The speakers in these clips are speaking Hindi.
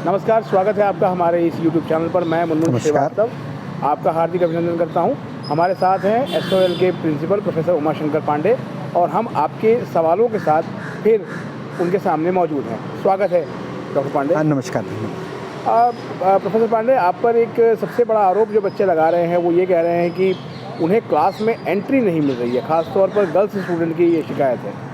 नमस्कार, स्वागत है आपका हमारे इस YouTube चैनल पर। मैं मुनमुन श्रीवास्तव आपका हार्दिक अभिनंदन करता हूं। हमारे साथ हैं SOL के प्रिंसिपल प्रोफेसर उमाशंकर पांडे और हम आपके सवालों के साथ फिर उनके सामने मौजूद हैं। स्वागत है डॉक्टर पांडे। नमस्कार। प्रोफेसर पांडे, आप पर एक सबसे बड़ा आरोप जो बच्चे लगा रहे हैं वो ये कह रहे हैं कि उन्हें क्लास में एंट्री नहीं मिल रही है, ख़ासतौर पर गर्ल्स स्टूडेंट की ये शिकायत है।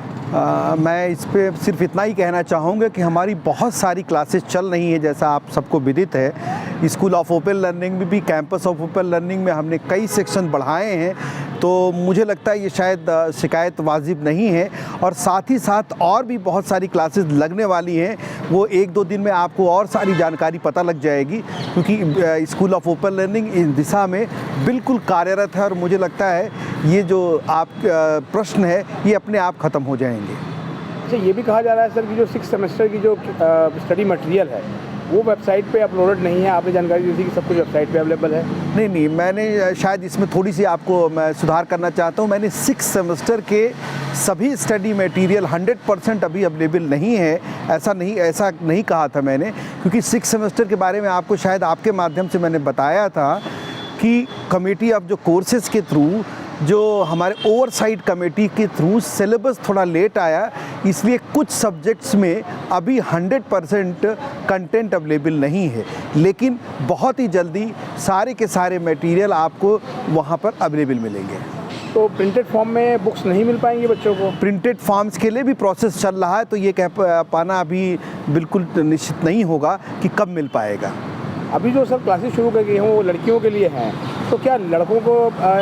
मैं इस पे सिर्फ इतना ही कहना चाहूँगा कि हमारी बहुत सारी क्लासेस चल रही हैं। जैसा आप सबको विदित है, स्कूल ऑफ ओपन लर्निंग में भी, कैंपस ऑफ ओपन लर्निंग में हमने कई सेक्शन बढ़ाए हैं। तो मुझे लगता है ये शायद शिकायत वाजिब नहीं है। और साथ ही साथ और भी बहुत सारी क्लासेस लगने वाली हैं, वो 1-2 दिन में आपको और सारी जानकारी पता लग जाएगी, क्योंकि स्कूल ऑफ ओपन लर्निंग इस दिशा में बिल्कुल कार्यरत है। और मुझे लगता है ये जो आप प्रश्न है ये अपने आप ख़त्म हो जाएंगे। अच्छा, ये भी कहा जा रहा है सर कि जो 6 सेमेस्टर की जो स्टडी मटेरियल है वो वेबसाइट पे अपलोडेड नहीं है। आपने जानकारी दी थी कि सब कुछ वेबसाइट पे अवेलेबल है। नहीं, मैंने शायद इसमें थोड़ी सी आपको मैं सुधार करना चाहता हूँ। मैंने 6 सेमेस्टर के सभी स्टडी मटेरियल 100% अभी अवेलेबल नहीं है, ऐसा नहीं कहा था मैंने, क्योंकि 6 सेमेस्टर के बारे में आपको शायद आपके माध्यम से मैंने बताया था कि कमेटी ऑफ जो कोर्सेज़ के थ्रू, जो हमारे ओवरसाइट कमेटी के थ्रू सिलेबस थोड़ा लेट आया, इसलिए कुछ सब्जेक्ट्स में अभी 100% कंटेंट अवेलेबल नहीं है। लेकिन बहुत ही जल्दी सारे के सारे मटेरियल आपको वहाँ पर अवेलेबल मिलेंगे। तो प्रिंटेड फॉर्म में बुक्स नहीं मिल पाएंगी बच्चों को? प्रिंटेड फॉर्म्स के लिए भी प्रोसेस चल रहा है, तो ये कह पाना अभी बिल्कुल निश्चित नहीं होगा कि कब मिल पाएगा। अभी जो सर क्लासेस शुरू कर गई हैं वो लड़कियों के लिए हैं, तो क्या लड़कों को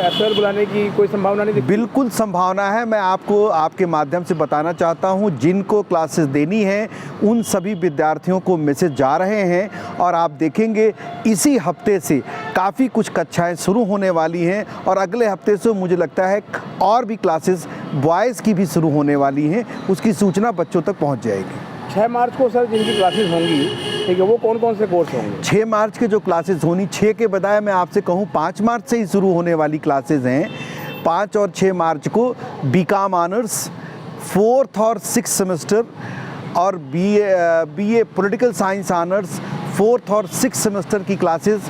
SOL बुलाने की कोई संभावना नहीं दिखती? बिल्कुल संभावना है। मैं आपको आपके माध्यम से बताना चाहता हूं, जिनको क्लासेस देनी है उन सभी विद्यार्थियों को मैसेज जा रहे हैं। और आप देखेंगे इसी हफ्ते से काफ़ी कुछ कक्षाएं शुरू होने वाली हैं, और अगले हफ्ते से मुझे लगता है और भी क्लासेस बॉयज़ की भी शुरू होने वाली हैं। उसकी सूचना बच्चों तक पहुँच जाएगी। 6 मार्च को सर जिनकी क्लासेस होंगी, ठीक है, वो कौन कौन से कोर्स होंगे? 6 मार्च के जो क्लासेस होनी, 6 के बजाय मैं आपसे कहूँ 5 मार्च से ही शुरू होने वाली क्लासेस हैं। 5 और 6 मार्च को BCom ऑनर्स 4th और 6th सेमेस्टर और BA political science honours 4th और 6th सेमेस्टर की क्लासेस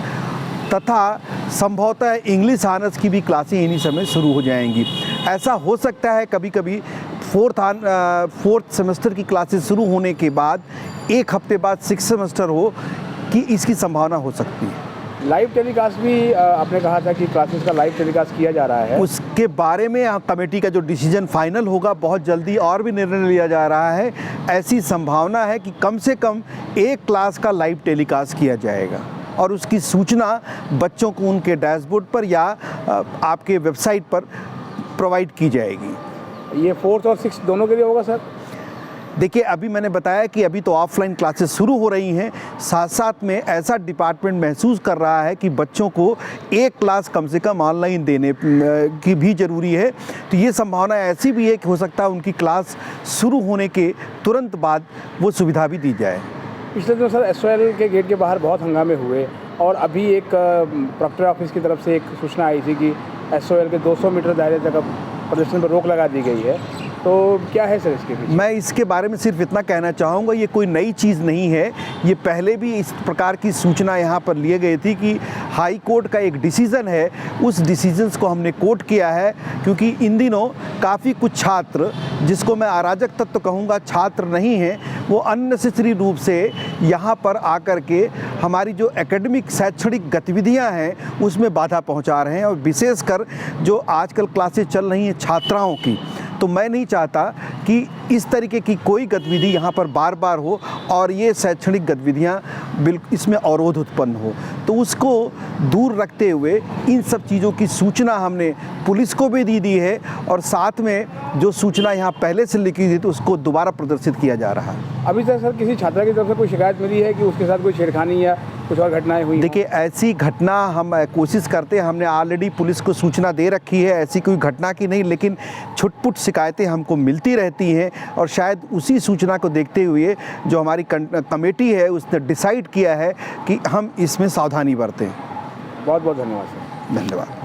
तथा संभवतः इंग्लिश ऑनर्स की भी क्लासें इन्हीं समय शुरू हो जाएंगी। ऐसा हो सकता है कभी कभी 4th सेमेस्टर की क्लासेस शुरू होने के बाद 1 हफ्ते बाद 6th सेमेस्टर हो, कि इसकी संभावना हो सकती है। लाइव टेलीकास्ट भी आपने कहा था कि क्लासेस का लाइव टेलीकास्ट किया जा रहा है। उसके बारे में कमेटी का जो डिसीजन फाइनल होगा बहुत जल्दी और भी निर्णय लिया जा रहा है। ऐसी संभावना है कि कम से कम 1 क्लास का लाइव टेलीकास्ट किया जाएगा, और उसकी सूचना बच्चों को उनके डैशबोर्ड पर या आपके वेबसाइट पर प्रोवाइड की जाएगी। ये 4th और 6th दोनों के लिए होगा सर? देखिए, अभी मैंने बताया कि अभी तो ऑफलाइन क्लासेस शुरू हो रही हैं, साथ साथ में ऐसा डिपार्टमेंट महसूस कर रहा है कि बच्चों को 1 क्लास कम से कम ऑनलाइन देने की भी ज़रूरी है। तो ये संभावना ऐसी भी है कि हो सकता है उनकी क्लास शुरू होने के तुरंत बाद वो सुविधा भी दी जाए। पिछले दिनों सर SOL के गेट के बाहर बहुत हंगामे हुए, और अभी एक प्रोक्टर ऑफिस की तरफ से एक सूचना आई थी कि SOL के 200 मीटर दायरे तक अब प्रदर्शन पर रोक लगा दी गई है। तो क्या है सर इसके पीछे? मैं इसके बारे में सिर्फ इतना कहना चाहूँगा, ये कोई नई चीज़ नहीं है। ये पहले भी इस प्रकार की सूचना यहाँ पर लिए गई थी कि हाई कोर्ट का एक डिसीज़न है, उस डिसीजंस को हमने कोट किया है, क्योंकि इन दिनों काफ़ी कुछ छात्र, जिसको मैं अराजक तत्व कहूँगा, छात्र नहीं हैं, वो अननेसेसरी रूप से यहाँ पर आकर के हमारी जो एकेडमिक शैक्षणिक गतिविधियाँ हैं उसमें बाधा पहुँचा रहे हैं। और विशेषकर जो आजकल क्लासेस चल रही हैं छात्राओं की, तो मैं नहीं चाहता कि इस तरीके की कोई गतिविधि यहाँ पर बार बार हो और ये शैक्षणिक गतिविधियाँ बिल्कुल इसमें अवरोध उत्पन्न हो। तो उसको दूर रखते हुए इन सब चीज़ों की सूचना हमने पुलिस को भी दी है, और साथ में जो सूचना यहाँ पहले से लिखी थी तो उसको दोबारा प्रदर्शित किया जा रहा है। अभी तक सर किसी छात्रा की तरफ से कोई शिकायत मिली है कि उसके साथ कोई छेड़खानी या कुछ और घटनाएं हुई? देखिए, ऐसी घटना हम कोशिश करते हैं, हमने ऑलरेडी पुलिस को सूचना दे रखी है, ऐसी कोई घटना की नहीं, लेकिन छुटपुट शिकायतें हमको मिलती रहती हैं। और शायद उसी सूचना को देखते हुए जो हमारी कमेटी है उसने डिसाइड किया है कि हम इसमें सावधानी बरतें। बहुत बहुत धन्यवाद सर। धन्यवाद।